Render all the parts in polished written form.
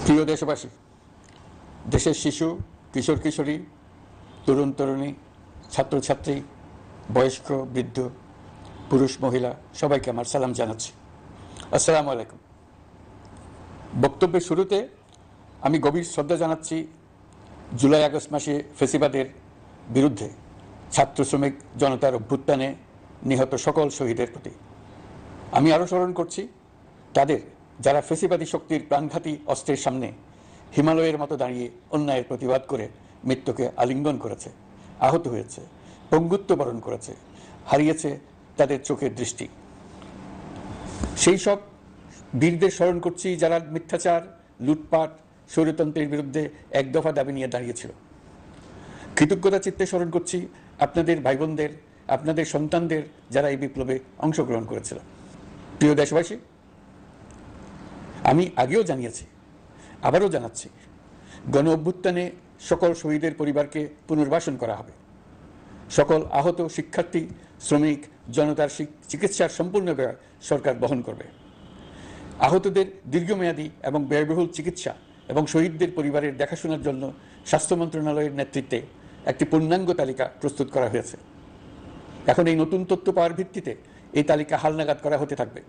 প্রিয় দেশবাসী, দেশের শিশু, কিশোর কিশোরী, তরুণ তরুণী, ছাত্রছাত্রী, বয়স্ক, বৃদ্ধ, পুরুষ, মহিলা সবাইকে আমার সালাম জানাচ্ছি। আসসালামু আলাইকুম। বক্তব্যের শুরুতে আমি গভীর শ্রদ্ধা জানাচ্ছি জুলাই আগস্ট মাসে ফেসিবাদের বিরুদ্ধে ছাত্র শ্রমিক জনতার অভ্যুত্থানে নিহত সকল শহীদের প্রতি। আমি আরও স্মরণ করছি তাদের যারা ফেসিবাদী শক্তির প্রাণঘাতী অস্ত্রের সামনে হিমালয়ের মতো দাঁড়িয়ে অন্যায়ের প্রতিবাদ করে মৃত্যুকে আলিঙ্গন করেছে, আহত হয়েছে, পঙ্গুত্ব বরণ করেছে, হারিয়েছে তাদের চোখের দৃষ্টি। সেই সব বীরদের স্মরণ করছি যারা মিথ্যাচার, লুটপাট, স্বৈরতন্ত্রের বিরুদ্ধে এক দফা দাবি নিয়ে দাঁড়িয়েছিল। কৃতজ্ঞতা চিত্তে স্মরণ করছি আপনাদের ভাই বোনদের, আপনাদের সন্তানদের যারা এই বিপ্লবে অংশগ্রহণ করেছিল। প্রিয় দেশবাসী, আমি আগেও জানিয়েছি, আবারও জানাচ্ছি, গণ অভ্যুত্থানে সকল শহীদের পরিবারকে পুনর্বাসন করা হবে। সকল আহত শিক্ষার্থী, শ্রমিক জনতার চিকিৎসার সম্পূর্ণ ব্যয় সরকার বহন করবে। আহতদের দীর্ঘমেয়াদী এবং ব্যয়বহুল চিকিৎসা এবং শহীদদের পরিবারের দেখাশোনার জন্য স্বাস্থ্য মন্ত্রণালয়ের নেতৃত্বে একটি পূর্ণাঙ্গ তালিকা প্রস্তুত করা হয়েছে। এখন এই নতুন তথ্য পাওয়ার ভিত্তিতে এই তালিকা হালনাগাদ করা হতে থাকবে।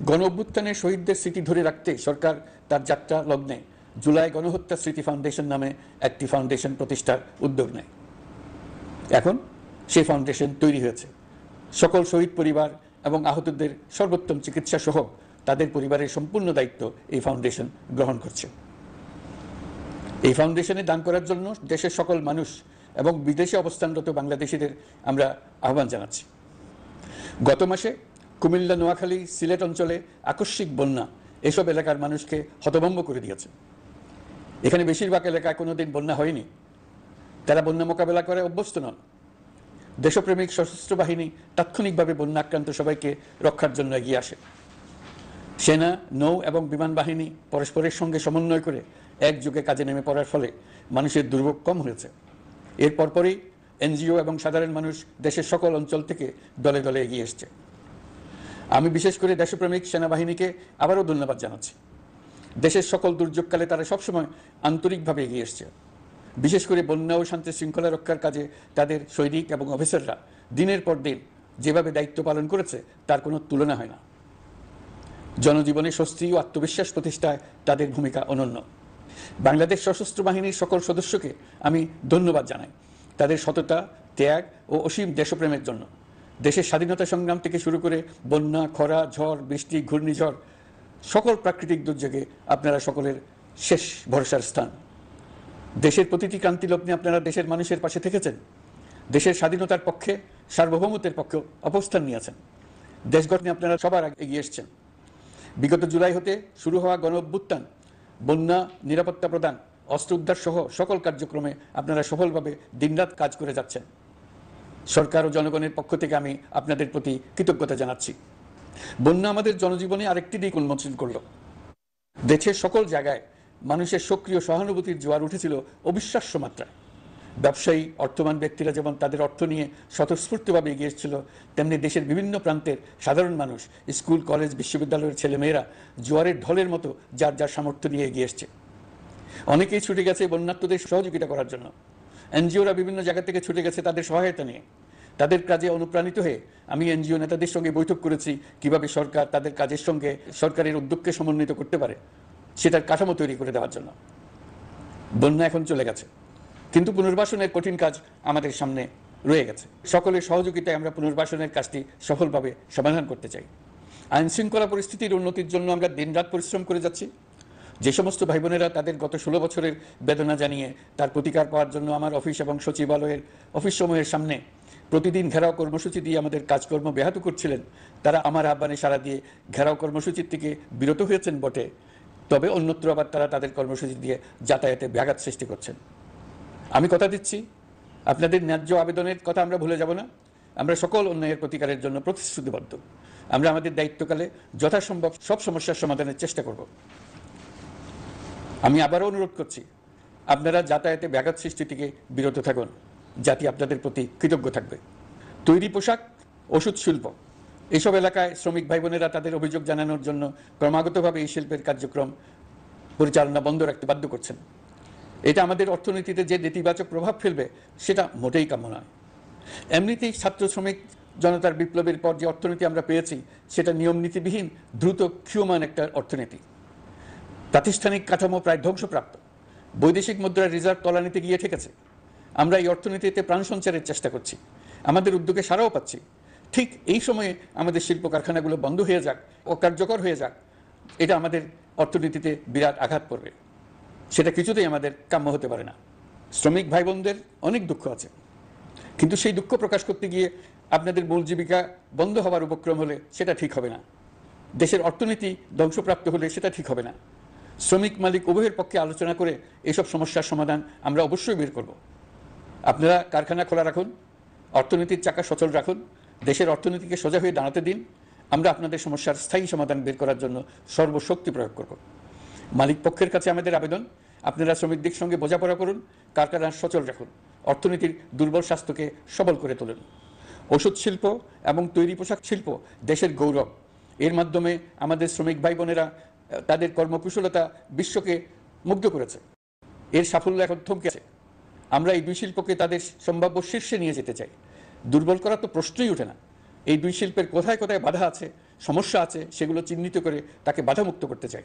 গণ অভ্যুত্থানে শহীদদের স্মৃতি ধরে রাখতে সরকার তার যাত্রা লগ্নে জুলাই গণহত্যা স্মৃতি ফাউন্ডেশন নামে একটি ফাউন্ডেশন প্রতিষ্ঠার উদ্যোগ নেয়। এখন সেই ফাউন্ডেশন তৈরি হয়েছে। সকল শহীদ পরিবার এবং আহতদের সর্বোত্তম চিকিৎসা সহ তাদের পরিবারের সম্পূর্ণ দায়িত্ব এই ফাউন্ডেশন গ্রহণ করছে। এই ফাউন্ডেশনে দান করার জন্য দেশের সকল মানুষ এবং বিদেশে অবস্থানরত বাংলাদেশিদের আমরা আহ্বান জানাচ্ছি। গত মাসে কুমিল্লা, নোয়াখালী, সিলেট অঞ্চলে আকস্মিক বন্যা এসব এলাকার মানুষকে হতভম্ব করে দিয়েছে। এখানে বেশিরভাগ এলাকায় কোনোদিন বন্যা হয়নি। তারা বন্যা মোকাবেলা করে অভ্যস্ত নন। দেশপ্রেমিক সশস্ত্র বাহিনী তাৎক্ষণিকভাবে বন্যা আক্রান্ত সবাইকে রক্ষার জন্য এগিয়ে আসে। সেনা, নৌ এবং বিমান বাহিনী পরস্পরের সঙ্গে সমন্বয় করে একযোগে কাজে নেমে পড়ার ফলে মানুষের দুর্ভোগ কম হয়েছে। এর পরপরই এনজিও এবং সাধারণ মানুষ দেশের সকল অঞ্চল থেকে দলে দলে এগিয়ে এসছে। আমি বিশেষ করে দেশপ্রেমিক সেনাবাহিনীকে আবারও ধন্যবাদ জানাচ্ছি। দেশের সকল দুর্যোগকালে তারা সবসময় আন্তরিকভাবে এগিয়ে এসছে। বিশেষ করে বন্যা ও শান্তি শৃঙ্খলা রক্ষার কাজে তাদের সৈনিক এবং অফিসাররা দিনের পর দিন যেভাবে দায়িত্ব পালন করেছে তার কোনো তুলনা হয় না। জনজীবনে স্বস্তি ও আত্মবিশ্বাস প্রতিষ্ঠায় তাদের ভূমিকা অনন্য। বাংলাদেশ সশস্ত্র বাহিনীর সকল সদস্যকে আমি ধন্যবাদ জানাই তাদের সততা, ত্যাগ ও অসীম দেশপ্রেমের জন্য। দেশের স্বাধীনতা সংগ্রাম থেকে শুরু করে বন্যা, খরা, ঝড়, বৃষ্টি, ঘূর্ণিঝড়, সকল প্রাকৃতিক দুর্যোগে আপনারা সকলের শেষ ভরসার স্থান। দেশের প্রতিটি ক্রান্তি লগ্নে আপনারা দেশের মানুষের পাশে থেকেছেন। দেশের স্বাধীনতার পক্ষে, সার্বভৌমত্বের পক্ষে অবস্থান নিয়েছেন। দেশ গঠনে আপনারা সবার আগে এগিয়ে এসেছেন। বিগত জুলাই হতে শুরু হওয়া গণ অভ্যুত্থান, বন্যা, নিরাপত্তা প্রদান, অস্ত্র উদ্ধার সহ সকল কার্যক্রমে আপনারা সফলভাবে দিনরাত কাজ করে যাচ্ছেন। সরকার ও জনগণের পক্ষ থেকে আমি আপনাদের প্রতি কৃতজ্ঞতা জানাচ্ছি। বন্যা আমাদের জনজীবনে আরেকটি দিক উন্মোচন করল। দেশের সকল জায়গায় মানুষের সক্রিয় সহানুভূতির জোয়ার উঠেছিল অবিশ্বাস্য মাত্রায়। ব্যবসায়ী, অর্থবান ব্যক্তিরা যেমন তাদের অর্থ নিয়ে স্বতঃস্ফূর্তভাবে এগিয়ে এসেছিল, তেমনি দেশের বিভিন্ন প্রান্তের সাধারণ মানুষ, স্কুল, কলেজ, বিশ্ববিদ্যালয়ের ছেলেমেয়েরা জোয়ারের ঢলের মতো যার যার সামর্থ্য নিয়ে এগিয়ে এসছে। অনেকেই ছুটে গেছে বন্যার্তদের সহযোগিতা করার জন্য। এনজিওরা বিভিন্ন জায়গা থেকে ছুটে গেছে তাদের সহায়তা নিয়ে। তাদের কাজে অনুপ্রাণিত হয়ে আমি এনজিও নেতাদের সঙ্গে বৈঠক করেছি কিভাবে সরকার তাদের কাজের সঙ্গে সরকারের উদ্যোগকে সমন্বিত করতে পারে সেটার কাঠামো তৈরি করে দেওয়ার জন্য। বন্যা এখন চলে গেছে, কিন্তু পুনর্বাসনের কঠিন কাজ আমাদের সামনে রয়ে গেছে। সকলের সহযোগিতায় আমরা পুনর্বাসনের কাজটি সফলভাবে সমাধান করতে চাই। আইন শৃঙ্খলা পরিস্থিতির উন্নতির জন্য আমরা দিনরাত পরিশ্রম করে যাচ্ছি। যে সমস্ত ভাই বোনেরা তাদের গত 16 বছরের বেদনা জানিয়ে তার প্রতিকার পাওয়ার জন্য আমার অফিস এবং সচিবালয়ের অফিস সমূহের সামনে প্রতিদিন ঘেরাও কর্মসূচি দিয়ে আমাদের কাজকর্ম ব্যাহত করছিলেন, তারা আমার আহ্বানে সাড়া দিয়ে ঘেরাও কর্মসূচির থেকে বিরত হয়েছেন বটে, তবে অন্যত্র আবার তারা তাদের কর্মসূচি দিয়ে যাতায়াতে ব্যাঘাত সৃষ্টি করছেন। আমি কথা দিচ্ছি, আপনাদের ন্যায্য আবেদনের কথা আমরা ভুলে যাব না। আমরা সকল অন্যায়ের প্রতিকারের জন্য প্রতিশ্রুতিবদ্ধ। আমরা আমাদের দায়িত্বকালে যথাসম্ভব সব সমস্যার সমাধানের চেষ্টা করব। আমি আবারও অনুরোধ করছি, আপনারা যাতায়াতে ব্যাঘাত সৃষ্টি থেকে বিরত থাকুন। জাতি আপনাদের প্রতি কৃতজ্ঞ থাকবে। তৈরি পোশাক, ওষুধ শিল্প, এইসব এলাকায় শ্রমিক ভাই বোনেরা তাদের অভিযোগ জানানোর জন্য ক্রমাগতভাবে এই শিল্পের কার্যক্রম পরিচালনা বন্ধ রাখতে বাধ্য করছেন। এটা আমাদের অর্থনীতিতে যে নেতিবাচক প্রভাব ফেলবে সেটা মোটেই কাম্য নয়। এমনিতেই ছাত্র শ্রমিক জনতার বিপ্লবের পর যে অর্থনীতি আমরা পেয়েছি সেটা নিয়ম নীতিবিহীন দ্রুত ক্ষীয়মান একটা অর্থনীতি। প্রাতিষ্ঠানিক কাঠামো প্রায় ধ্বংসপ্রাপ্ত, বৈদেশিক মুদ্রার রিজার্ভ তলানিতে গিয়ে ঠেকেছে। আমরা এই অর্থনীতিতে প্রাণ সঞ্চারের চেষ্টা করছি, আমাদের উদ্যোগে সারাও পাচ্ছি। ঠিক এই সময়ে আমাদের শিল্প কারখানাগুলো বন্ধ হয়ে যাক, অকার্যকর হয়ে যাক, এটা আমাদের অর্থনীতিতে বিরাট আঘাত পড়বে। সেটা কিছুতেই আমাদের কাম্য হতে পারে না। শ্রমিক ভাই বোনদের অনেক দুঃখ আছে, কিন্তু সেই দুঃখ প্রকাশ করতে গিয়ে আপনাদের মূল জীবিকা বন্ধ হওয়ার উপক্রম হলে সেটা ঠিক হবে না। দেশের অর্থনীতি ধ্বংসপ্রাপ্ত হলে সেটা ঠিক হবে না। শ্রমিক মালিক উভয়ের পক্ষে আলোচনা করে এসব সমস্যার সমাধান আমরা অবশ্যই বের করব। আপনারা কারখানা খোলা রাখুন, অর্থনীতির চাকা সচল রাখুন, দেশের অর্থনীতিকে সোজা হয়ে দাঁড়াতে দিন। আমরা আপনাদের সমস্যার স্থায়ী সমাধান বের করার জন্য সর্বশক্তি প্রয়োগ করব। মালিক পক্ষের কাছে আমাদের আবেদন, আপনারা শ্রমিকদের সঙ্গে বোঝাপড়া করুন, কারখানা সচল রাখুন, অর্থনীতির দুর্বল স্বাস্থ্যকে সবল করে তুলুন। ওষুধ শিল্প এবং তৈরি পোশাক শিল্প দেশের গৌরব। এর মাধ্যমে আমাদের শ্রমিক ভাই বোনেরা তাদের কর্মকুশলতা বিশ্বকে মুগ্ধ করেছে। এর সাফল্য এখন থমকে আছে। আমরা এই দুই শিল্পকে তাদের সম্ভাব্য শীর্ষে নিয়ে যেতে চাই। দুর্বল করার তো প্রশ্নই ওঠে না। এই দুই শিল্পের কোথায় কোথায় বাধা আছে, সমস্যা আছে, সেগুলো চিহ্নিত করে তাকে বাধামুক্ত করতে চাই।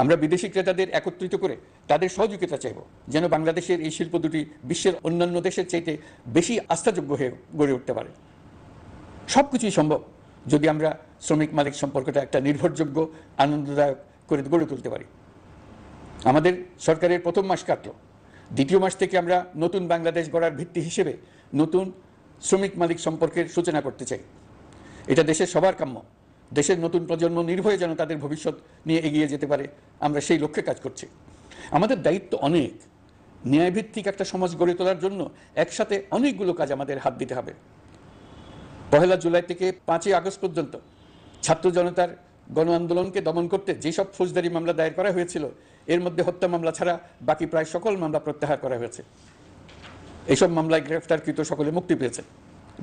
আমরা বিদেশি ক্রেতাদের একত্রিত করে তাদের সহযোগিতা চাইব, যেন বাংলাদেশের এই শিল্প দুটি বিশ্বের অন্যান্য দেশের চাইতে বেশি আস্থাযোগ্য হয়ে গড়ে উঠতে পারে। সব কিছুই সম্ভব যদি আমরা শ্রমিক মালিক সম্পর্কটা একটা নির্ভরযোগ্য, আনন্দদায়ক করে গড়ে তুলতে পারি। আমাদের সরকারের প্রথম মাস কাটল, দ্বিতীয় মাস থেকে আমরা নতুন বাংলাদেশ গড়ার ভিত্তি হিসেবে নতুন শ্রমিক মালিক সম্পর্কের সূচনা করতে চাই। এটা দেশের সবার কাম্য। দেশের নতুন প্রজন্ম নির্ভয়ে যেন তাদের ভবিষ্যৎ নিয়ে এগিয়ে যেতে পারে, আমরা সেই লক্ষ্যে কাজ করছি। আমাদের দায়িত্ব অনেক। ন্যায়ভিত্তিক একটা সমাজ গড়ে তোলার জন্য একসাথে অনেকগুলো কাজ আমাদের হাত দিতে হবে। 1 জুলাই থেকে 5 আগস্ট পর্যন্ত ছাত্র জনতার গণ আন্দোলনকে দমন করতে যেসব ফৌজদারি মামলা দায়ের করা হয়েছিল, এর মধ্যে হত্যা মামলা ছাড়া বাকি প্রায় সকল মামলা প্রত্যাহার করা হয়েছে। এইসব মামলায় গ্রেফতারকৃত সকলে মুক্তি পেয়েছে।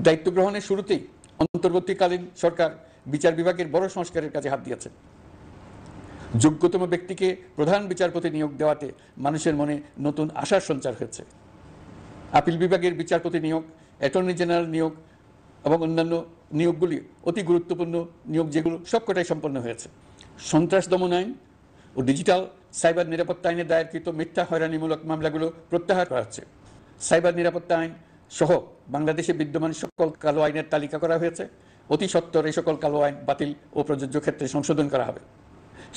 দায়িত্ব গ্রহণের শুরুতেই অন্তর্বর্তীকালীন সরকার বিচার বিভাগের বড় সংস্কারের কাজে হাত দিয়েছে। যোগ্যতম ব্যক্তিকে প্রধান বিচারপতি নিয়োগ দেওয়াতে মানুষের মনে নতুন আশার সঞ্চার হয়েছে। আপিল বিভাগের বিচারপতি নিয়োগ, অ্যাটর্নি জেনারেল নিয়োগ এবং অন্যান্য নিয়োগগুলি অতি গুরুত্বপূর্ণ নিয়োগ, যেগুলো সবকটাই সম্পন্ন হয়েছে। সন্ত্রাস দমন আইন ও ডিজিটাল সাইবার নিরাপত্তা আইনে দায়েরকৃত মিথ্যা হয়রানিমূলক মামলাগুলো প্রত্যাহার করা হচ্ছে। সাইবার নিরাপত্তা আইন সহ বাংলাদেশে বিদ্যমান সকল কালো আইনের তালিকা করা হয়েছে। অতি সত্বর এই সকল কালো আইন বাতিল ও প্রযোজ্য ক্ষেত্রে সংশোধন করা হবে।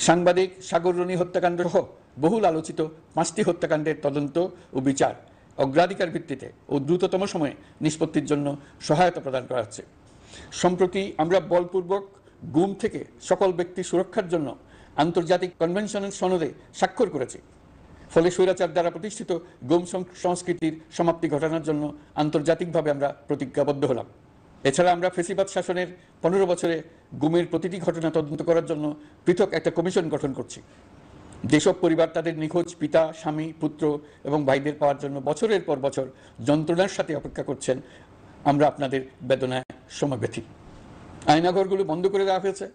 সাংবাদিক সাগর রনি হত্যাকাণ্ড সহ বহুল আলোচিত 5টি হত্যাকাণ্ডের তদন্ত ও বিচার অগ্রাধিকার ভিত্তিতে ও দ্রুততম সময়ে নিষ্পত্তির জন্য সহায়তা প্রদান করা হচ্ছে। সম্প্রতি আমরা বলপূর্বক গুম থেকে সকল ব্যক্তি সুরক্ষার জন্য আন্তর্জাতিক কনভেনশনের সনদে স্বাক্ষর করেছি। ফলে স্বৈরাচার দ্বারা প্রতিষ্ঠিত গুম সংস্কৃতির সমাপ্তি ঘটানোর জন্য আন্তর্জাতিকভাবে আমরা প্রতিজ্ঞাবদ্ধ হলাম। এছাড়া আমরা ফেসিবাদ শাসনের 15 বছরে গুমের প্রতিটি ঘটনা তদন্ত করার জন্য পৃথক একটা কমিশন গঠন করছি। যেসব পরিবার তাদের নিখোঁজ পিতা, স্বামী, পুত্র এবং ভাইদের পাওয়ার জন্য বছরের পর বছর যন্ত্রণার সাথে অপেক্ষা করছেন, আমরা আপনাদের বেদনায় সমব্যথী। আয়নাঘরগুলো বন্ধ করে দেওয়া হয়েছে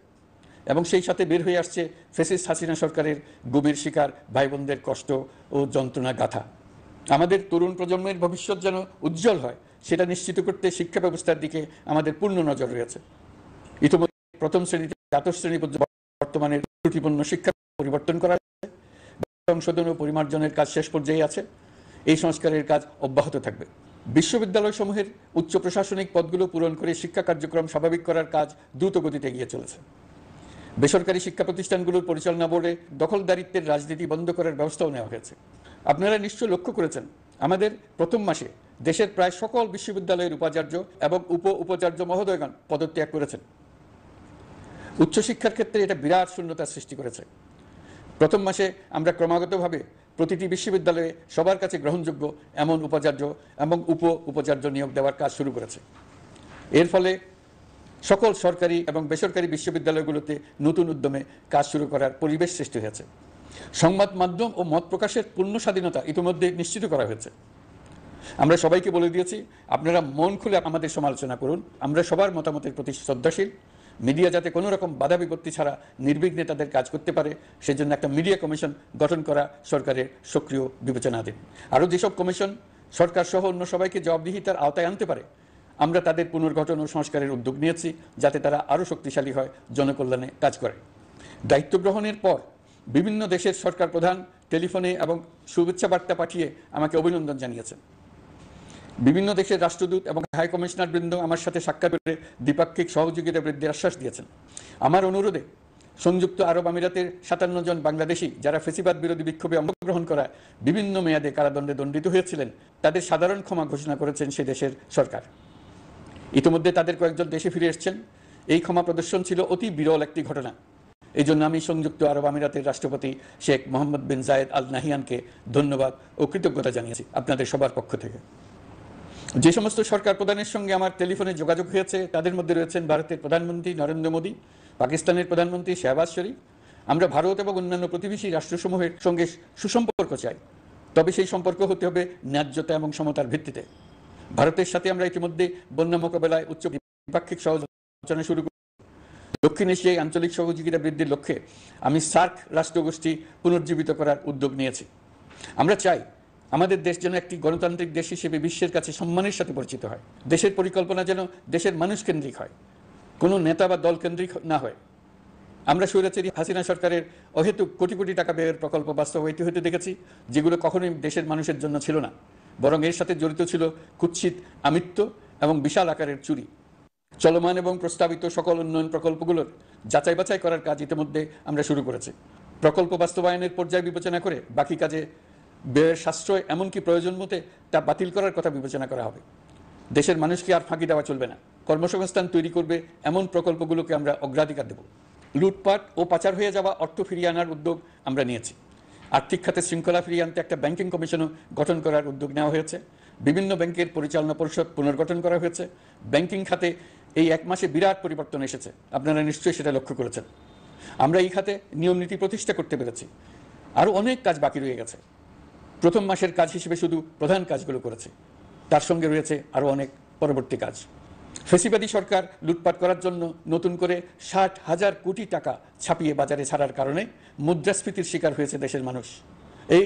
এবং সেই সাথে বের হয়ে আসছে ফ্যাসিস্ট হাসিনা সরকারের গুমের শিকার ভাই বোনদের কষ্ট ও যন্ত্রণা গাথা। আমাদের তরুণ প্রজন্মের ভবিষ্যৎ যেন উজ্জ্বল হয়, সেটা নিশ্চিত করতে শিক্ষা ব্যবস্থার দিকে আমাদের পূর্ণ নজর রয়েছে। ইতিমধ্যে প্রথম শ্রেণী থেকে দ্বাদশ শ্রেণী পর্যন্ত বর্তমানের ত্রুটিপূর্ণ শিক্ষা পরিবর্তন করা হয়েছে। সংশোধন ও পরিমার্জনের কাজ শেষ পর্যায়ে আছে। এই সংস্কারের কাজ অব্যাহত থাকবে। বিশ্ববিদ্যালয়সমূহের উচ্চ প্রশাসনিক পদগুলো পূরণ করে শিক্ষা কার্যক্রম স্বাভাবিক করার কাজ দ্রুত গতিতে এগিয়ে চলেছে। বেসরকারি শিক্ষা প্রতিষ্ঠানগুলোর পরিচালনা বোর্ডে দখলদারিত্বের রাজনীতি বন্ধ করার ব্যবস্থাও নেওয়া হয়েছে। আপনারা নিশ্চয় লক্ষ্য করেছেন, আমাদের প্রথম মাসে দেশের প্রায় সকল বিশ্ববিদ্যালয়ের উপাচার্য এবং উপাচার্য মহোদয়গণ পদত্যাগ করেছেন। উচ্চশিক্ষার ক্ষেত্রে এটা বিরাট শূন্যতার সৃষ্টি করেছে। প্রথম মাসে আমরা ক্রমাগতভাবে প্রতিটি বিশ্ববিদ্যালয়ে সবার কাছে গ্রহণযোগ্য এমন উপাচার্য এবং উপাচার্য নিয়োগ দেওয়ার কাজ শুরু করেছে। এর ফলে সকল সরকারি এবং বেসরকারি বিশ্ববিদ্যালয়গুলোতে নতুন উদ্যমে কাজ শুরু করার পরিবেশ সৃষ্টি হয়েছে। সংবাদ মাধ্যম ও মত প্রকাশের পূর্ণ স্বাধীনতা ইতিমধ্যে নিশ্চিত করা হয়েছে। আমরা সবাইকে বলে দিয়েছি, আপনারা মন খুলে আমাদের সমালোচনা করুন, আমরা সবার মতামতের প্রতি শ্রদ্ধাশীল। মিডিয়া যাতে কোনো রকম বাধা বিপত্তি ছাড়া নির্বিঘ্নে তাদের কাজ করতে পারে সেজন্য একটা মিডিয়া কমিশন গঠন করা সরকারের সক্রিয় বিবেচনাধীন। আরও যেসব কমিশন সরকার সহ অন্য সবাইকে জবাবদিহিতার আওতায় আনতে পারে আমরা তাদের পুনর্গঠন ও সংস্কারের উদ্যোগ নিয়েছি, যাতে তারা আরও শক্তিশালী হয়, জনকল্যাণে কাজ করে। দায়িত্ব গ্রহণের পর বিভিন্ন দেশের সরকার প্রধান টেলিফোনে এবং শুভেচ্ছা বার্তা পাঠিয়ে আমাকে অভিনন্দন জানিয়েছেন। বিভিন্ন দেশের রাষ্ট্রদূত এবং হাই কমিশনার বৃন্দ আমার সাথে সাক্ষাৎ করে দ্বিপাক্ষিক সহযোগিতা বৃদ্ধির আশ্বাস দিয়েছেন। আমার অনুরোধে সংযুক্ত আরব আমিরাতের 57 জন বাংলাদেশি যারা ফেসিবাদ বিরোধী বিক্ষোভে অংশগ্রহণ করা বিভিন্ন মেয়াদে কারাদণ্ডে দণ্ডিত হয়েছিলেন তাদের সাধারণ ক্ষমা ঘোষণা করেছেন সে দেশের সরকার। ইতিমধ্যে তাদের কয়েকজন দেশে ফিরে এসেছেন। এই ক্ষমা প্রদর্শন ছিল অতি বিরল একটি ঘটনা। এই জন্য আমি সংযুক্ত আরব আমিরাতের রাষ্ট্রপতি শেখ মোহাম্মদ বিন জায়েদ আল নাহিয়ানকে ধন্যবাদ ও কৃতজ্ঞতা জানিয়েছি আপনাদের সবার পক্ষ থেকে। যে সমস্ত সরকার প্রধানের সঙ্গে আমার টেলিফোনে যোগাযোগ হয়েছে তাদের মধ্যে রয়েছেন ভারতের প্রধানমন্ত্রী নরেন্দ্র মোদী, পাকিস্তানের প্রধানমন্ত্রী শাহবাজ শরীফ। আমরা ভারত এবং অন্যান্য প্রতিবেশী রাষ্ট্রসমূহের সঙ্গে সুসম্পর্ক চাই, তবে সেই সম্পর্ক হতে হবে ন্যায্যতা এবং সমতার ভিত্তিতে। ভারতের সাথে আমরা ইতিমধ্যে বন্যা মোকাবেলায় উচ্চ দ্বিপাক্ষিক সহযোগিতা শুরু করি। দক্ষিণ এশিয়ায় আঞ্চলিক সহযোগিতা বৃদ্ধির লক্ষ্যে আমি সার্ক রাষ্ট্রগোষ্ঠী পুনর্জীবিত করার উদ্যোগ নিয়েছি। আমরা চাই আমাদের দেশ যেন একটি গণতান্ত্রিক দেশ হিসেবে বিশ্বের কাছে সম্মানের সাথে পরিচিত হয়। দেশের পরিকল্পনা যেন দেশের মানুষ কেন্দ্রিক হয়, কোনো নেতা বা দল কেন্দ্রিক না হয়। আমরা স্বৈরাচারী হাসিনা সরকারের অহেতুক কোটি কোটি টাকা ব্যয়ের প্রকল্প বাস্তবায়িত হতে দেখেছি, যেগুলো কখনোই দেশের মানুষের জন্য ছিল না, বরং এর সাথে জড়িত ছিল কুৎসিত আমিত্ব এবং বিশাল আকারের চুরি। চলমান এবং প্রস্তাবিত সকল উন্নয়ন প্রকল্পগুলোর যাচাই বাছাই করার কাজ ইতিমধ্যে আমরা শুরু করেছি। প্রকল্প বাস্তবায়নের পর্যায় বিবেচনা করে বাকি কাজে ব্যয়ের সাশ্রয় এমনকি প্রয়োজন মতে তা বাতিল করার কথা বিবেচনা করা হবে। দেশের মানুষকে আর ফাঁকি দেওয়া চলবে না। কর্মসংস্থান তৈরি করবে এমন প্রকল্পগুলোকে আমরা অগ্রাধিকার দেব। লুটপাট ও পাচার হয়ে যাওয়া অর্থ ফিরিয়ে আনার উদ্যোগ আমরা নিয়েছি। আর্থিক খাতে শৃঙ্খলা ফিরিয়ে আনতে একটা ব্যাংকিং কমিশনও গঠন করার উদ্যোগ নেওয়া হয়েছে। বিভিন্ন ব্যাংকের পরিচালনা পরিষদ পুনর্গঠন করা হয়েছে। ব্যাংকিং খাতে এই এক মাসে বিরাট পরিবর্তন এসেছে, আপনারা নিশ্চয়ই সেটা লক্ষ্য করেছেন। আমরা এই খাতে নিয়ম নীতি প্রতিষ্ঠা করতে পেরেছি। আরও অনেক কাজ বাকি রয়ে গেছে। প্রথম মাসের কাজ হিসেবে শুধু প্রধান কাজগুলো করেছে, তার সঙ্গে রয়েছে আরও অনেক পরবর্তী কাজ। ফেসিবাদী সরকার লুটপাট করার জন্য নতুন করে 60,000 কোটি টাকা ছাপিয়ে বাজারে ছাড়ার কারণে মুদ্রাস্ফীতির শিকার হয়েছে দেশের মানুষ। এই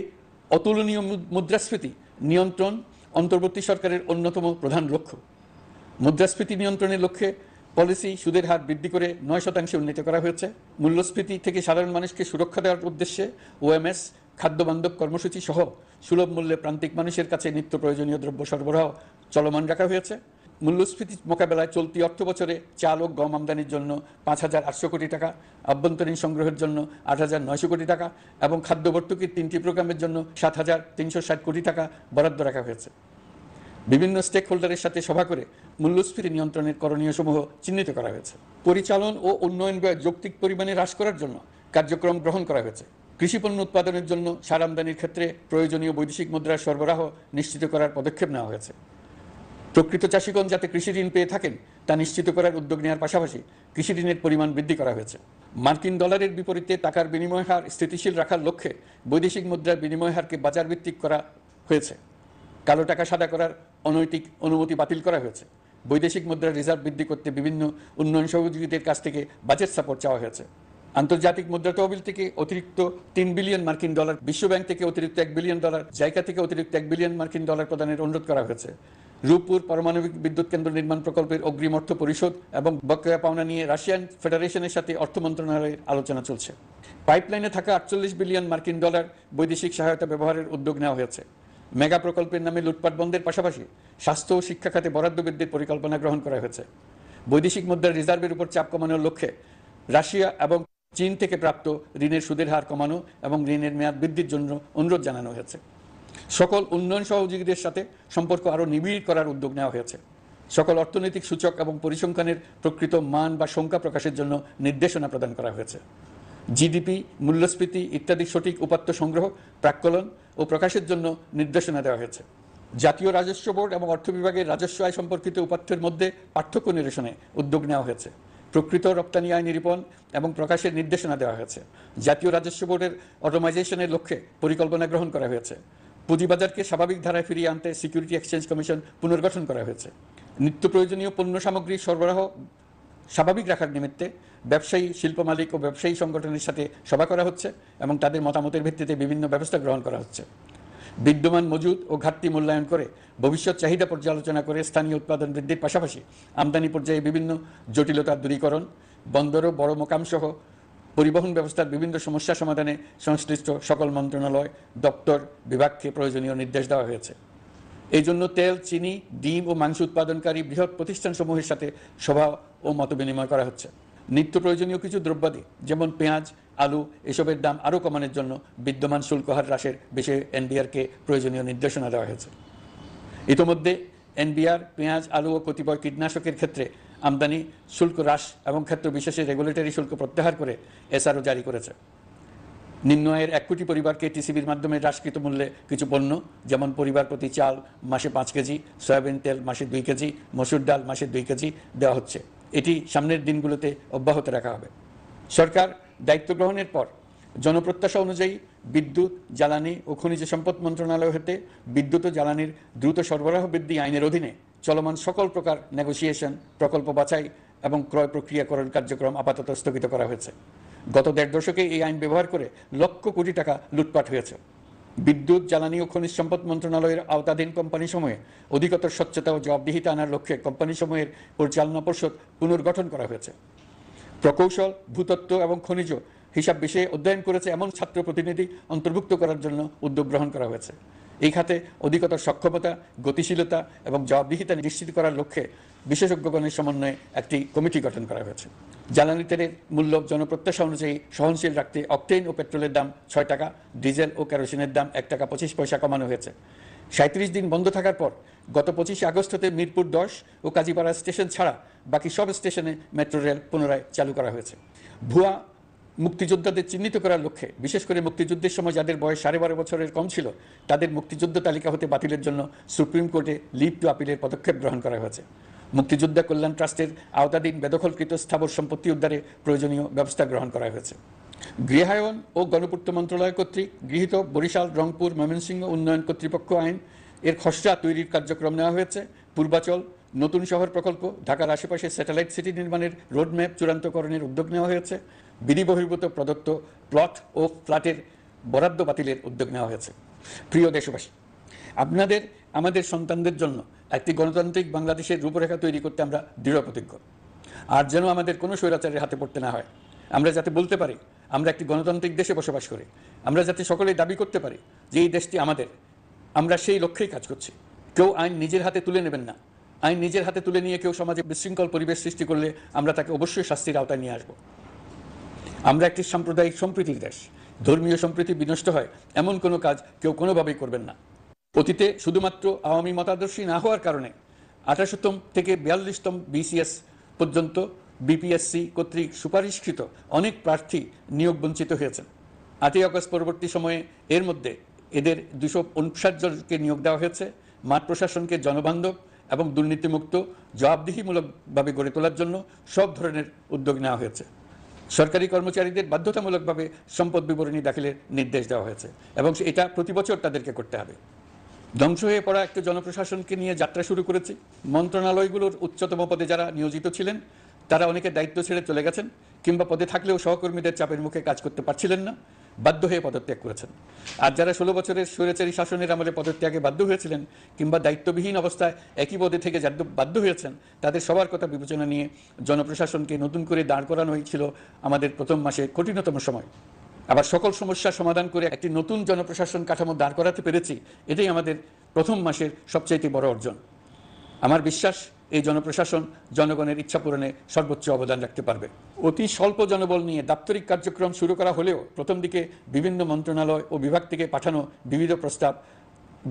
অতুলনীয় মুদ্রাস্ফীতি নিয়ন্ত্রণ অন্তর্বর্তী সরকারের অন্যতম প্রধান লক্ষ্য। মুদ্রাস্ফীতি নিয়ন্ত্রণের লক্ষ্যে পলিসি সুদের হার বৃদ্ধি করে 9% উন্নীত করা হয়েছে। মূল্যস্ফীতি থেকে সাধারণ মানুষকে সুরক্ষা দেওয়ার উদ্দেশ্যে ওএমএস খাদ্যবান্ধব কর্মসূচি সহ সুলভ মূল্যে প্রান্তিক মানুষের কাছে নিত্য প্রয়োজনীয় দ্রব্য সরবরাহ চলমান রাখা হয়েছে। মূল্যস্ফীতি মোকাবেলায় চলতি অর্থ বছরে চাল ও গম আমদানির জন্য 5,800 কোটি টাকা, আভ্যন্তরীণ সংগ্রহের জন্য 8,900 কোটি টাকা এবং খাদ্য ভর্তুকির 3টি প্রোগ্রামের জন্য 7,360 কোটি টাকা বরাদ্দ রাখা হয়েছে। বিভিন্ন স্টেক হোল্ডারের সাথে সভা করে মূল্যস্ফীতি নিয়ন্ত্রণের করণীয় সমূহ চিহ্নিত করা হয়েছে। পরিচালন ও উন্নয়ন ব্যয় যৌক্তিক পরিমাণে হ্রাস করার জন্য কার্যক্রম গ্রহণ করা হয়েছে। কৃষিপণ্য উৎপাদনের জন্য সার আমদানির ক্ষেত্রে প্রয়োজনীয় বৈদেশিক মুদ্রার সরবরাহ নিশ্চিত করার পদক্ষেপ নেওয়া হয়েছে। প্রকৃত চাষিগণ যাতে কৃষি ঋণ পেয়ে থাকেন তা নিশ্চিত করার উদ্যোগ নেওয়ার পাশাপাশি কৃষি ঋণের পরিমাণ বৃদ্ধি করা হয়েছে। মার্কিন ডলারের বিপরীতে টাকার বিনিময় হার স্থিতিশীল রাখার লক্ষ্যে বৈদেশিক মুদ্রার বিনিময় হারকে বাজার ভিত্তিক করা হয়েছে। কালো টাকা সাদা করার অনৈতিক অনুমতি বাতিল করা হয়েছে। বৈদেশিক মুদ্রার রিজার্ভ বৃদ্ধি করতে বিভিন্ন উন্নয়ন সহযোগীদের কাছ থেকে বাজেট সাপোর্ট চাওয়া হয়েছে। আন্তর্জাতিক মুদ্রা তহবিল থেকে অতিরিক্ত $3 বিলিয়ন মার্কিন ডলার, বিশ্বব্যাংক থেকে অতিরিক্ত $1 বিলিয়ন, জাইকা থেকে অতিরিক্ত $1 বিলিয়ন মার্কিন ডলার প্রদানের অনুরোধ করা হয়েছে। রূপপুর পারমাণবিক বিদ্যুৎ কেন্দ্র নির্মাণ প্রকল্পের অগ্রিম অর্থ পরিশোধ এবং বকেয়া পাওনা নিয়ে রাশিয়ান ফেডারেশনের সাথে অর্থ মন্ত্রণালয়ের আলোচনা চলছে। পাইপলাইনে থাকা $48 বিলিয়ন মার্কিন ডলার বৈদেশিক সহায়তা ব্যবহারের উদ্যোগ নেওয়া হয়েছে। মেগা প্রকল্পের নামে লুটপাট বন্ধের পাশাপাশি স্বাস্থ্য ও শিক্ষা খাতে বরাদ্দ বৃদ্ধির পরিকল্পনা গ্রহণ করা হয়েছে। বৈদেশিক মুদ্রার রিজার্ভের উপর চাপ কমানোর লক্ষ্যে রাশিয়া এবং চীন থেকে প্রাপ্ত ঋণের সুদের হার কমানো এবং ঋণের মেয়াদ বৃদ্ধির জন্য অনুরোধ জানানো হয়েছে। সকল উন্নয়ন সহযোগীদের সাথে সম্পর্ক আরও নিবিড় করার উদ্যোগ নেওয়া হয়েছে। সকল অর্থনৈতিক সূচক এবং পরিসংখ্যানের প্রকৃত মান বা সংখ্যা প্রকাশের জন্য নির্দেশনা প্রদান করা হয়েছে। জিডিপি, মূল্যস্ফীতি ইত্যাদি সঠিক উপাত্ত সংগ্রহ, প্রাক্কলন ও প্রকাশের জন্য নির্দেশনা দেওয়া হয়েছে। জাতীয় রাজস্ব বোর্ড এবং অর্থ বিভাগের রাজস্ব আয় সম্পর্কিত উপাত্তের মধ্যে পার্থক্য নিরসনে উদ্যোগ নেওয়া হয়েছে। প্রকৃত রপ্তানি আয় নিরূপণ এবং প্রকাশের নির্দেশনা দেওয়া হয়েছে। জাতীয় রাজস্ব বোর্ডের অটোমাইজেশনের লক্ষ্যে পরিকল্পনা গ্রহণ করা হয়েছে। পুঁজিবাজারকে স্বাভাবিক ধারায় ফিরিয়ে আনতে সিকিউরিটি এক্সচেঞ্জ কমিশন পুনর্গঠন করা হয়েছে। নিত্য প্রয়োজনীয় পণ্য সামগ্রী সরবরাহ স্বাভাবিক রাখার নিমিত্তে ব্যবসায়ী, শিল্প মালিক ও ব্যবসায়ী সংগঠনের সাথে সভা করা হচ্ছে এবং তাদের মতামতের ভিত্তিতে বিভিন্ন ব্যবস্থা গ্রহণ করা হচ্ছে। বিদ্যমান মজুদ ও ঘাটতি মূল্যায়ন করে ভবিষ্যৎ চাহিদা পর্যালোচনা করে স্থানীয় উৎপাদন বৃদ্ধির পাশাপাশি আমদানি পর্যায়ে বিভিন্ন জটিলতার দূরীকরণ, বন্দর ও বড় মোকাম সহ পরিবহন ব্যবস্থার বিভিন্ন সমস্যা সমাধানে সংশ্লিষ্ট সকল মন্ত্রণালয়, দপ্তর, বিভাগকে প্রয়োজনীয় নির্দেশ দেওয়া হয়েছে। এই জন্য তেল, চিনি, ডিম ও মাংস উৎপাদনকারী বৃহৎ প্রতিষ্ঠানসমূহের সাথে সভা ও মতবিনিময় করা হচ্ছে। নিত্য প্রয়োজনীয় কিছু দ্রব্যাদি যেমন পেঁয়াজ, আলু এসবের দাম আরও কমানোর জন্য বিদ্যমান শুল্ক হার হ্রাসের বিষয়ে এনবিআরকে প্রয়োজনীয় নির্দেশনা দেওয়া হয়েছে। ইতোমধ্যে এনবিআর পেঁয়াজ, আলু ও কতিপয় কীটনাশকের ক্ষেত্রে আমদানি শুল্ক হ্রাস এবং ক্ষেত্র বিশেষে রেগুলেটরি শুল্ক প্রত্যাহার করে এসআরও জারি করেছে। নিম্ন আয়ের 1 কোটি পরিবারকে টিসিবির মাধ্যমে হ্রাসকৃত মূল্যে কিছু পণ্য যেমন পরিবার প্রতি চাল মাসে 5 কেজি, সয়াবিন তেল মাসে 2 কেজি, মসুর ডাল মাসে 2 কেজি দেওয়া হচ্ছে। এটি সামনের দিনগুলোতে অব্যাহত রাখা হবে। সরকার দায়িত্ব গ্রহণের পর জনপ্রত্যাশা অনুযায়ী বিদ্যুৎ, জ্বালানি ও খনিজ সম্পদ মন্ত্রণালয় হতে বিদ্যুৎ ও জ্বালানির দ্রুত সরবরাহ বৃদ্ধি আইনের অধীনে চলমান সকল প্রকার নেগোসিয়েশন, প্রকল্প বাছাই এবং ক্রয় প্রক্রিয়াকরণ কার্যক্রম আপাতত স্থগিত করা হয়েছে। গত 1.5 দশকে এই আইন ব্যবহার করে লক্ষ কোটি টাকা লুটপাট হয়েছে। বিদ্যুৎ, জ্বালানি ও খনিজ সম্পদ মন্ত্রণালয়ের আওতাধীন কোম্পানিসমূহে অধিকতর স্বচ্ছতা ও জবাবদিহিতা আনার লক্ষ্যে কোম্পানিসমূহের পরিচালনা পর্ষদ পুনর্গঠন করা হয়েছে। প্রকৌশল, ভূতত্ত্ব এবং খনিজ হিসাব বিষয়ে অধ্যয়ন করেছে এমন ছাত্র প্রতিনিধি অন্তর্ভুক্ত করার জন্য উদ্যোগ গ্রহণ করা হয়েছে। এই খাতে অধিকতর সক্ষমতা, গতিশীলতা এবং জবাবদিহিতা নিশ্চিত করার লক্ষ্যে বিশেষজ্ঞগণের সমন্বয়ে একটি কমিটি গঠন করা হয়েছে। জ্বালানি তেলের মূল্য জনপ্রত্যাশা অনুযায়ী সহনশীল রাখতে অকটেন ও পেট্রোলের দাম 6 টাকা, ডিজেল ও কেরোসিনের দাম 1 টাকা 25 পয়সা কমানো হয়েছে। 37 দিন বন্ধ থাকার পর গত 25 আগস্ট হতে মিরপুর 10 ও কাজীপাড়া স্টেশন ছাড়া বাকি সব স্টেশনে মেট্রো রেল পুনরায় চালু করা হয়েছে। ভুয়া মুক্তিযোদ্ধাদের চিহ্নিত করার লক্ষ্যে বিশেষ করে মুক্তিযুদ্ধের সময় যাদের বয়স 12.5 বছরের কম ছিল তাদের মুক্তিযুদ্ধ তালিকা হতে বাতিলের জন্য সুপ্রিম কোর্টে লিভ টু আপিলের পদক্ষেপ গ্রহণ করা হয়েছে। মুক্তিযোদ্ধা কল্যাণ ট্রাস্টের আওতাধীন বেদখলকৃত স্থাবর সম্পত্তি উদ্ধারে প্রয়োজনীয় ব্যবস্থা গ্রহণ করা হয়েছে। গৃহায়ন ও গণপূর্ত মন্ত্রণালয় কর্তৃক গৃহীত বরিশাল, রংপুর, ময়মনসিংহ উন্নয়ন কর্তৃপক্ষ আইন এর খসড়া তৈরির কার্যক্রম নেওয়া হয়েছে। পূর্বাচল নতুন শহর প্রকল্প, ঢাকার আশেপাশে স্যাটেলাইট সিটি নির্মাণের রোডম্যাপ চূড়ান্তকরণের উদ্যোগ নেওয়া হয়েছে। বিধি বহির্ভূত প্রদত্ত প্লট ও ফ্ল্যাটের বরাদ্দ বাতিলের উদ্যোগ নেওয়া হয়েছে। প্রিয় দেশবাসী, আপনাদের আমাদের সন্তানদের জন্য একটি গণতান্ত্রিক বাংলাদেশের রূপরেখা তৈরি করতে আমরা দৃঢ় প্রতিজ্ঞ। আর যেন আমাদের কোনো স্বৈরাচারের হাতে পড়তে না হয়। আমরা যাতে বলতে পারি আমরা একটি গণতান্ত্রিক দেশে বসবাস করি। আমরা যাতে সকলেই দাবি করতে পারি যে এই দেশটি আমাদের। আমরা সেই লক্ষ্যেই কাজ করছি। কেউ আইন নিজের হাতে তুলে নেবেন না। আইন নিজের হাতে তুলে নিয়ে কেউ সমাজে বিশৃঙ্খল পরিবেশ সৃষ্টি করলে আমরা তাকে অবশ্যই শাস্তির আওতায় নিয়ে আসব। আমরা একটি সাম্প্রদায়িক সম্প্রীতির দেশ। ধর্মীয় সম্প্রীতি বিনষ্ট হয় এমন কোনো কাজ কেউ কোনোভাবেই করবেন না। অতীতে শুধুমাত্র আওয়ামী মতাদর্শী না হওয়ার কারণে 28তম থেকে 42তম BCS পর্যন্ত BPSC কর্তৃক সুপারিশকৃত অনেক প্রার্থী নিয়োগ বঞ্চিত হয়েছেন। 8ই আগস্ট পরবর্তী সময়ে এর মধ্যে এদের 259 জনকে নিয়োগ দেওয়া হয়েছে। মাঠ প্রশাসনকে জনবান্ধব এবং দুর্নীতিমুক্ত জবাবদিহিমূলকভাবে গড়ে তোলার জন্য সব ধরনের উদ্যোগ নেওয়া হয়েছে। সরকারি কর্মচারীদের বাধ্যতামূলকভাবে সম্পদ বিবরণী দাখিলের নির্দেশ দেওয়া হয়েছে এবং এটা প্রতি বছর তাদেরকে করতে হবে। ধ্বংস হয়ে পড়া একটা জনপ্রশাসনকে নিয়ে যাত্রা শুরু করেছি। মন্ত্রণালয়গুলোর উচ্চতম পদে যারা নিয়োজিত ছিলেন তারা অনেকে দায়িত্ব ছেড়ে চলে গেছেন কিংবা পদে থাকলেও সহকর্মীদের চাপের মুখে কাজ করতে পারছিলেন না, বাধ্য হয়ে পদত্যাগ করেছেন। আর যারা 16 বছরের স্বৈরাচারী শাসনের আমলে পদত্যাগে বাধ্য হয়েছিলেন কিংবা দায়িত্ববিহীন অবস্থায় একই পদে থেকে বাধ্য হয়েছেন তাদের সবার কথা বিবেচনা নিয়ে জনপ্রশাসনকে নতুন করে দাঁড় করানো হয়েছিল আমাদের প্রথম মাসে কঠিনতম সময়। আবার সকল সমস্যার সমাধান করে একটি নতুন জনপ্রশাসন কাঠামো দাঁড় করাতে পেরেছি, এটাই আমাদের প্রথম মাসের সবচেয়ে বড় অর্জন। আমার বিশ্বাস এই জনপ্রশাসন জনগণের ইচ্ছা পূরণে সর্বোচ্চ অবদান রাখতে পারবে। অতি স্বল্প জনবল নিয়ে দাপ্তরিক কার্যক্রম শুরু করা হলেও প্রথম দিকে বিভিন্ন মন্ত্রণালয় ও বিভাগ থেকে পাঠানো বিবিধ প্রস্তাব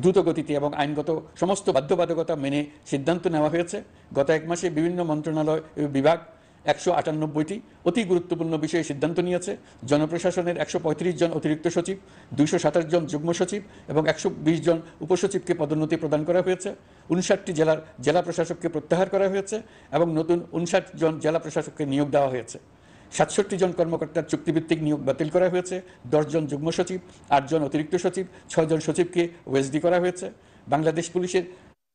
দ্রুত গতিতে এবং আইনগত সমস্ত বাধ্যবাধকতা মেনে সিদ্ধান্ত নেওয়া হয়েছে। গত 1 মাসে বিভিন্ন মন্ত্রণালয় ও বিভাগ 198টি অতি গুরুত্বপূর্ণ বিষয়ে সিদ্ধান্ত নিয়েছে। জনপ্রশাসনের 135 জন অতিরিক্ত সচিব, 227 জন যুগ্ম সচিব এবং 120 জন উপসচিবকে পদোন্নতি প্রদান করা হয়েছে। 59টি জেলার জেলা প্রশাসককে প্রত্যাহার করা হয়েছে এবং নতুন 59 জন জেলা প্রশাসককে নিয়োগ দেওয়া হয়েছে। 67 জন কর্মকর্তার চুক্তিভিত্তিক নিয়োগ বাতিল করা হয়েছে। 10 জন যুগ্ম সচিব, 8 জন অতিরিক্ত সচিব, 6 জন সচিবকে ওএসডি করা হয়েছে। বাংলাদেশ পুলিশের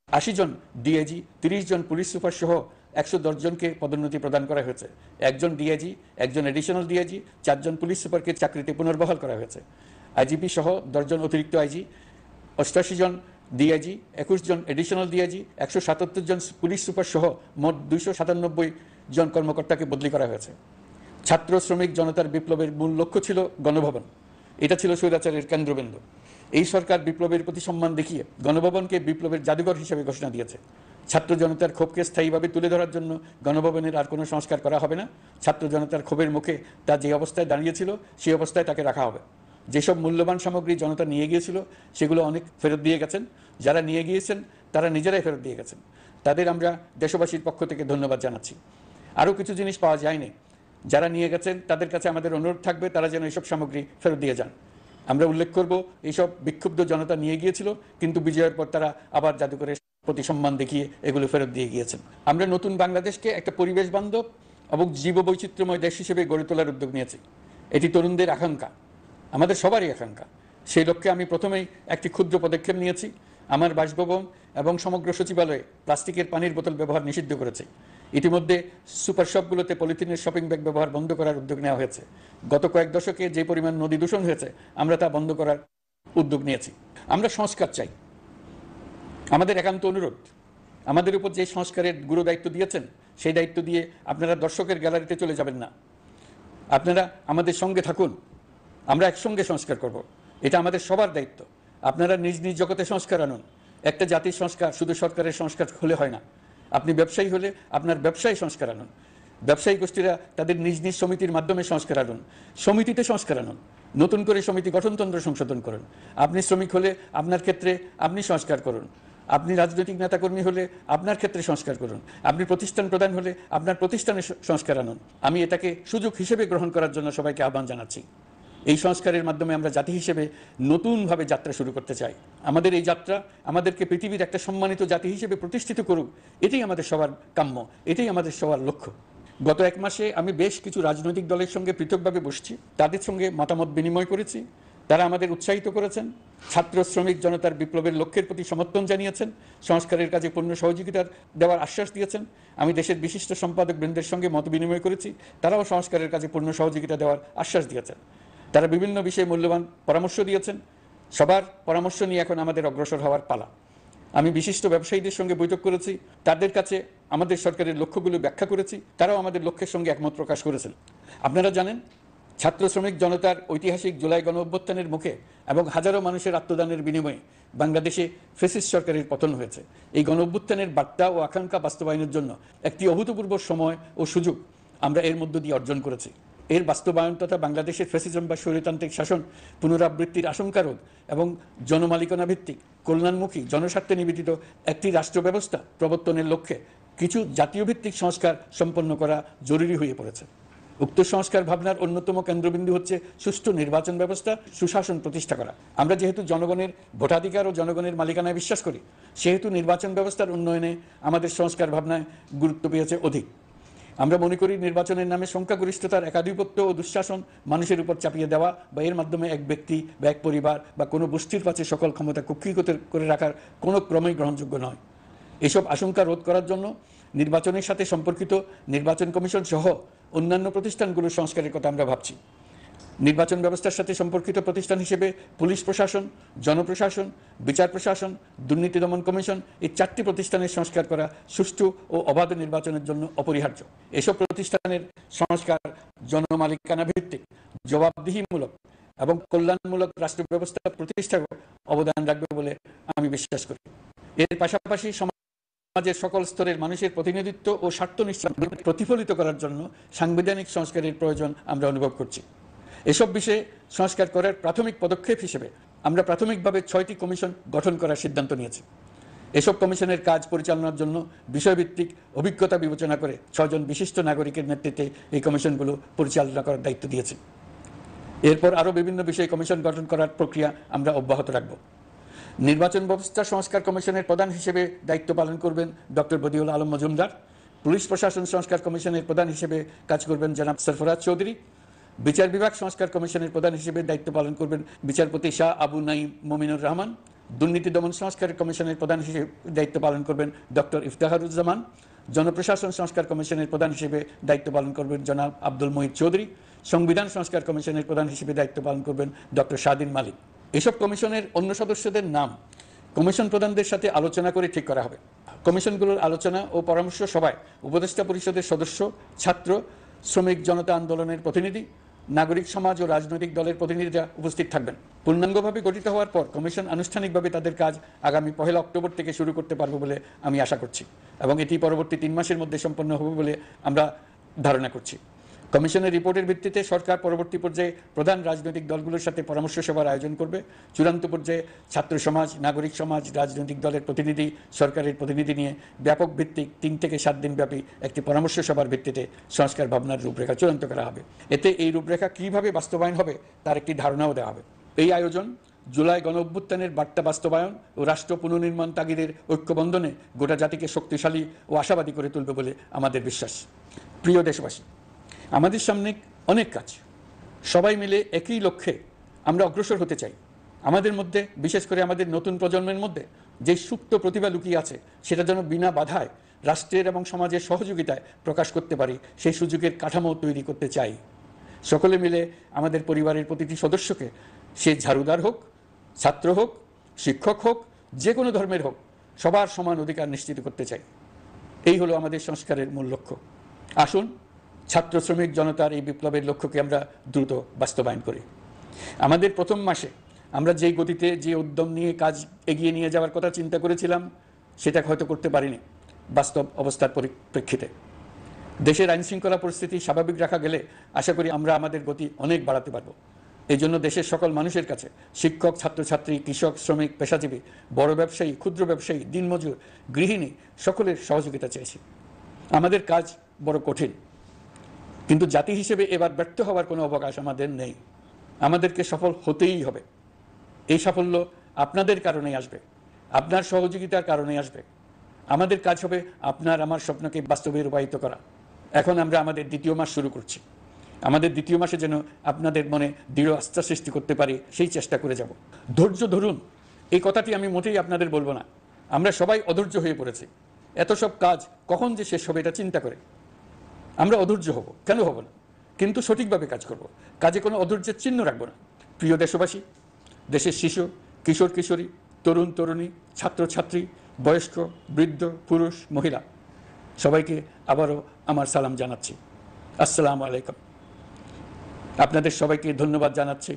80 জন ডিআইজি, 30 জন পুলিশ সুপার সহ 110 জনকে পদোন্নতি প্রদান করা হয়েছে। একজন ডিআইজি, একজন এডিশনাল ডিআইজি, 4 জন পুলিশ সুপারকে চাকরিতে পুনর্বহাল করা হয়েছে। আইজিপি সহ 10 জন অতিরিক্ত আইজি, 88 জন ডিআইজি, 21 জন এডিশনাল ডিআইজি, 177 জন পুলিশ সুপার সহ মোট 297 জন কর্মকর্তাকে বদলি করা হয়েছে। ছাত্র শ্রমিক জনতার বিপ্লবের মূল লক্ষ্য ছিল গণভবন, এটা ছিল স্বৈরাচারের কেন্দ্রবিন্দু। এই সরকার বিপ্লবের প্রতি সম্মান দেখিয়ে গণভবনকে বিপ্লবের জাদুঘর হিসেবে ঘোষণা দিয়েছে। ছাত্র জনতার ক্ষোভকে স্থায়ীভাবে তুলে ধরার জন্য গণভবনের আর কোনো সংস্কার করা হবে না। ছাত্র জনতার ক্ষোভের মুখে তা যে অবস্থায় দাঁড়িয়েছিল সেই অবস্থায় তাকে রাখা হবে। যেসব মূল্যবান সামগ্রী জনতা নিয়ে গিয়েছিল সেগুলো অনেক ফেরত দিয়ে গেছেন। যারা নিয়ে গিয়েছেন তারা নিজেরাই ফেরত দিয়ে গেছেন, তাদের আমরা দেশবাসীর পক্ষ থেকে ধন্যবাদ জানাচ্ছি। আরও কিছু জিনিস পাওয়া যায়নি, যারা নিয়ে গেছেন তাদের কাছে আমাদের অনুরোধ থাকবে তারা যেন এইসব সামগ্রী ফেরত দিয়ে যান। আমরা উল্লেখ করব এইসব বিক্ষুব্ধ জনতা নিয়ে গিয়েছিল, কিন্তু বিজয়ের পর তারা আবার জাদুঘরের প্রতি সম্মান দেখিয়ে এগুলো ফেরত দিয়ে গিয়েছেন। আমরা নতুন বাংলাদেশকে একটা পরিবেশ বান্ধব এবং জীববৈচিত্র্যময় দেশ হিসেবে গড়ে তোলার উদ্যোগ নিয়েছি। এটি তরুণদের আকাঙ্ক্ষা, আমাদের সবারই আকাঙ্ক্ষা। সেই লক্ষ্যে আমি প্রথমেই একটি ক্ষুদ্র পদক্ষেপ নিয়েছি। আমার বাসভবন এবং সমগ্র সচিবালয়ে প্লাস্টিকের পানির বোতল ব্যবহার নিষিদ্ধ করেছি। ইতিমধ্যে সুপার শপগুলোতে পলিথিনের শপিং ব্যাগ ব্যবহার বন্ধ করার উদ্যোগ নেওয়া হয়েছে। গত কয়েক দশকে যে পরিমাণ নদী দূষণ হয়েছে আমরা তা বন্ধ করার উদ্যোগ নিয়েছি। আমরা সংস্কার চাই, আমাদের একান্ত অনুরোধ। আমাদের উপর যে সংস্কারের গুরু দায়িত্ব দিয়েছেন সেই দায়িত্ব দিয়ে আপনারা দর্শকের গ্যালারিতে চলে যাবেন না, আপনারা আমাদের সঙ্গে থাকুন, আমরা একসঙ্গে সংস্কার করব। এটা আমাদের সবার দায়িত্ব। আপনারা নিজ নিজ জগতে সংস্কার আনুন। একটা জাতির সংস্কার শুধু সরকারের সংস্কার হলে হয় না। আপনি ব্যবসায়ী হলে আপনার ব্যবসায়ী সংস্কার আনুন, ব্যবসায়ী গোষ্ঠীরা তাদের নিজ নিজ সমিতির মাধ্যমে সংস্কার আনুন, সমিতিতে সংস্কার আনুন, নতুন করে সমিতি গঠনতন্ত্র সংশোধন করুন। আপনি শ্রমিক হলে আপনার ক্ষেত্রে আপনি সংস্কার করুন, আপনি রাজনৈতিক নেতাকর্মী হলে আপনার ক্ষেত্রে সংস্কার করুন, আপনি প্রতিষ্ঠান প্রধান হলে আপনার প্রতিষ্ঠানে সংস্কার আনুন। আমি এটাকে সুযোগ হিসেবে গ্রহণ করার জন্য সবাইকে আহ্বান জানাচ্ছি। এই সংস্কারের মাধ্যমে আমরা জাতি হিসেবে নতুনভাবে যাত্রা শুরু করতে চাই। আমাদের এই যাত্রা আমাদেরকে পৃথিবীর একটা সম্মানিত জাতি হিসেবে প্রতিষ্ঠিত করুক, এটাই আমাদের সবার কাম্য, এটাই আমাদের সবার লক্ষ্য। গত এক মাসে আমি বেশ কিছু রাজনৈতিক দলের সঙ্গে পৃথকভাবে বসছি, তাদের সঙ্গে মতামত বিনিময় করেছি। তারা আমাদের উৎসাহিত করেছেন, ছাত্র শ্রমিক জনতার বিপ্লবের লক্ষ্যের প্রতি সমর্থন জানিয়েছেন, সংস্কারের কাজে পূর্ণ সহযোগিতা দেওয়ার আশ্বাস দিয়েছেন। আমি দেশের বিশিষ্ট সম্পাদক বৃন্দের সঙ্গে মত বিনিময় করেছি, তারাও সংস্কারের কাজে পূর্ণ সহযোগিতা দেওয়ার আশ্বাস দিয়েছেন। তারা বিভিন্ন বিষয়ে মূল্যবান পরামর্শ দিয়েছেন। সবার পরামর্শ নিয়ে এখন আমাদের অগ্রসর হওয়ার পালা। আমি বিশিষ্ট ব্যবসায়ীদের সঙ্গে বৈঠক করেছি, তাদের কাছে আমাদের সরকারের লক্ষ্যগুলো ব্যাখ্যা করেছি, তারাও আমাদের লক্ষ্যের সঙ্গে একমত প্রকাশ করেছেন। আপনারা জানেন, ছাত্র শ্রমিক জনতার ঐতিহাসিক জুলাই গণ অভ্যুত্থানের মুখে এবং হাজারো মানুষের আত্মদানের বিনিময়ে বাংলাদেশে ফ্যাসিস্ট সরকারের পতন হয়েছে। এই গণ অভ্যুত্থানের বার্তা ও আকাঙ্ক্ষা বাস্তবায়নের জন্য একটি অভূতপূর্ব সময় ও সুযোগ আমরা এর মধ্য দিয়ে অর্জন করেছি। এর বাস্তবায়ন তথা বাংলাদেশের ফ্যাসিজম বা স্বৈরতান্ত্রিক শাসন পুনরাবৃত্তির আশঙ্কা রোধ এবং জনমালিকানা ভিত্তিক কল্যাণমুখী জনস্বার্থে নিবেদিত একটি রাষ্ট্র ব্যবস্থা প্রবর্তনের লক্ষ্যে কিছু জাতীয় ভিত্তিক সংস্কার সম্পন্ন করা জরুরি হয়ে পড়েছে। উক্ত সংস্কার ভাবনার অন্যতম কেন্দ্রবিন্দু হচ্ছে সুষ্ঠু নির্বাচন ব্যবস্থা, সুশাসন প্রতিষ্ঠা করা। আমরা যেহেতু জনগণের ভোটাধিকার ও জনগণের মালিকানায় বিশ্বাস করি, সেহেতু নির্বাচন ব্যবস্থার উন্নয়নে আমাদের সংস্কার ভাবনায় গুরুত্ব পেয়েছে অধিক। আমরা মনে করি নির্বাচনের নামে সংখ্যাগরিষ্ঠতার একাধিপত্য ও দুঃশাসন মানুষের উপর চাপিয়ে দেওয়া বা এর মাধ্যমে এক ব্যক্তি বা এক পরিবার বা কোনো গোষ্ঠীর কাছে সকল ক্ষমতা কুক্ষিগত করে রাখার কোনো ক্রমেই গ্রহণযোগ্য নয়। এসব আশঙ্কা রোধ করার জন্য নির্বাচনের সাথে সম্পর্কিত নির্বাচন কমিশন সহ অন্যান্য প্রতিষ্ঠানগুলোর সংস্কারের কথা আমরা ভাবছি। নির্বাচন ব্যবস্থার সাথে সম্পর্কিত প্রতিষ্ঠান হিসেবে পুলিশ প্রশাসন, জনপ্রশাসন, বিচার প্রশাসন, দুর্নীতি দমন কমিশন, এই 4টি প্রতিষ্ঠানের সংস্কার করা সুষ্ঠু ও অবাধ নির্বাচনের জন্য অপরিহার্য। এসব প্রতিষ্ঠানের সংস্কার জনমালিকানা ভিত্তিক, জবাবদিহিমূলক এবং কল্যাণমূলক রাষ্ট্র ব্যবস্থা প্রতিষ্ঠায় অবদান রাখবে বলে আমি বিশ্বাস করি। এর পাশাপাশি সমাজের সকল স্তরের মানুষের প্রতিনিধিত্ব ও স্বার্থনিষ্ঠ প্রতিফলিত করার জন্য সাংবিধানিক সংস্কারের প্রয়োজন আমরা অনুভব করছি। এসব বিষয়ে সংস্কার করার প্রাথমিক পদক্ষেপ হিসেবে আমরা প্রাথমিকভাবে 6টি কমিশন গঠন করার সিদ্ধান্ত নিয়েছি। এসব কমিশনের কাজ পরিচালনার জন্য বিষয়ভিত্তিক অভিজ্ঞতা বিবেচনা করে 6 জন বিশিষ্ট নাগরিকের নেতৃত্বে এই কমিশনগুলো পরিচালনা করার দায়িত্ব দিয়েছি। এরপর আরও বিভিন্ন বিষয়ে কমিশন গঠন করার প্রক্রিয়া আমরা অব্যাহত রাখব। নির্বাচন ব্যবস্থা সংস্কার কমিশনের প্রধান হিসেবে দায়িত্ব পালন করবেন ডক্টর বদিউল আলম মজুমদার। পুলিশ প্রশাসন সংস্কার কমিশনের প্রধান হিসেবে কাজ করবেন জনাব সরফরাজ চৌধুরী। বিচার বিভাগ সংস্কার কমিশনের প্রধান হিসেবে দায়িত্ব পালন করবেন বিচারপতি শাহ আবু নাঈম মমিনুর রহমান। দুর্নীতি দমন সংস্কার কমিশনের প্রধান হিসেবে দায়িত্ব পালন করবেন ডক্টর ইফতেখারুজ্জামান। জনপ্রশাসন সংস্কার কমিশনের প্রধান হিসেবে দায়িত্ব পালন করবেন জনাব আব্দুল মুহিত চৌধুরী। সংবিধান সংস্কার কমিশনের প্রধান হিসেবে দায়িত্ব পালন করবেন ডক্টর শাহদিন মালিক। এসব কমিশনের অন্য সদস্যদের নাম কমিশন প্রধানদের সাথে আলোচনা করে ঠিক করা হবে। কমিশনগুলোর আলোচনা ও পরামর্শ সভায় উপদেষ্টা পরিষদের সদস্য, ছাত্র, শ্রমিক জনতা আন্দোলনের প্রতিনিধি, নাগরিক সমাজ ও রাজনৈতিক দলের প্রতিনিধিরা উপস্থিত থাকবেন। পূর্ণাঙ্গভাবে গঠিত হওয়ার পর কমিশন আনুষ্ঠানিকভাবে তাদের কাজ আগামী 1 অক্টোবর থেকে শুরু করতে পারবে বলে আমি আশা করছি, এবং এটি পরবর্তী 3 মাসের মধ্যে সম্পন্ন হবে বলে আমরা ধারণা করছি। কমিশনের রিপোর্টের ভিত্তিতে সরকার পরবর্তী পর্যায়ে প্রধান রাজনৈতিক দলগুলোর সাথে পরামর্শ সভার আয়োজন করবে। চূড়ান্ত পর্যায়ে ছাত্র সমাজ, নাগরিক সমাজ, রাজনৈতিক দলের প্রতিনিধি, সরকারের প্রতিনিধি নিয়ে ব্যাপক ভিত্তিক 3 থেকে 7 দিন ব্যাপী একটি পরামর্শ সভার ভিত্তিতে সংস্কার ভাবনার রূপরেখা চূড়ান্ত করা হবে। এতে এই রূপরেখা কীভাবে বাস্তবায়ন হবে তার একটি ধারণাও দেওয়া হবে। এই আয়োজন জুলাই গণঅভ্যুত্থানের বার্তা বাস্তবায়ন ও রাষ্ট্র পুনর্নির্মাণ তাগিদের ঐক্যবন্ধনে গোটা জাতিকে শক্তিশালী ও আশাবাদী করে তুলবে বলে আমাদের বিশ্বাস। প্রিয় দেশবাসী, আমাদের সামনে অনেক কাজ, সবাই মিলে একই লক্ষ্যে আমরা অগ্রসর হতে চাই। আমাদের মধ্যে, বিশেষ করে আমাদের নতুন প্রজন্মের মধ্যে যে সুপ্ত প্রতিভা লুকিয়ে আছে, সেটা যেন বিনা বাধায় রাষ্ট্রের এবং সমাজের সহযোগিতায় প্রকাশ করতে পারি, সেই সুযোগের কাঠামো তৈরি করতে চাই। সকলে মিলে আমাদের পরিবারের প্রতিটি সদস্যকে, সে ঝাড়ুদার হোক, ছাত্র হোক, শিক্ষক হোক, যে কোনো ধর্মের হোক, সবার সমান অধিকার নিশ্চিত করতে চাই। এই হলো আমাদের সংস্কারের মূল লক্ষ্য। আসুন ছাত্র শ্রমিক জনতার এই বিপ্লবের লক্ষ্যকে আমরা দ্রুত বাস্তবায়ন করি। আমাদের প্রথম মাসে আমরা যেই গতিতে, যে উদ্যম নিয়ে কাজ এগিয়ে নিয়ে যাওয়ার কথা চিন্তা করেছিলাম, সেটা হয়তো করতে পারিনি বাস্তব অবস্থার পরিপ্রেক্ষিতে। দেশের আইনশৃঙ্খলা পরিস্থিতি স্বাভাবিক রাখা গেলে আশা করি আমরা আমাদের গতি অনেক বাড়াতে পারব। এই জন্য দেশের সকল মানুষের কাছে, শিক্ষক, ছাত্রছাত্রী, কৃষক, শ্রমিক, পেশাজীবী, বড় ব্যবসায়ী, ক্ষুদ্র ব্যবসায়ী, দিনমজুর, গৃহিণী, সকলের সহযোগিতা চেয়েছি। আমাদের কাজ বড় কঠিন, কিন্তু জাতি হিসেবে এবার ব্যর্থ হওয়ার কোনো অবকাশ আমাদের নেই। আমাদেরকে সফল হতেই হবে। এই সাফল্য আপনাদের কারণেই আসবে, আপনার সহযোগিতার কারণেই আসবে। আমাদের কাজ হবে আপনার আমার স্বপ্নকে বাস্তবে রূপায়িত করা। এখন আমরা আমাদের 2য় মাস শুরু করছি। আমাদের 2য় মাসে যেন আপনাদের মনে দৃঢ় আস্থা সৃষ্টি করতে পারি, সেই চেষ্টা করে যাব। ধৈর্য ধরুন, এই কথাটি আমি মোটেই আপনাদের বলবো না। আমরা সবাই অধৈর্য হয়ে পড়েছি। এত সব কাজ কখন যে শেষ হবে এটা চিন্তা করে আমরা অধৈর্য হব, কেন হব না? কিন্তু সঠিকভাবে কাজ করব, কাজে কোনো অধৈর্যের চিহ্ন রাখবো না। প্রিয় দেশবাসী, দেশের শিশু, কিশোর কিশোরী, তরুণ তরুণী, ছাত্রছাত্রী, বয়স্ক, বৃদ্ধ, পুরুষ, মহিলা, সবাইকে আবারও আমার সালাম জানাচ্ছি। আসসালামু আলাইকুম। আপনাদের সবাইকে ধন্যবাদ জানাচ্ছি।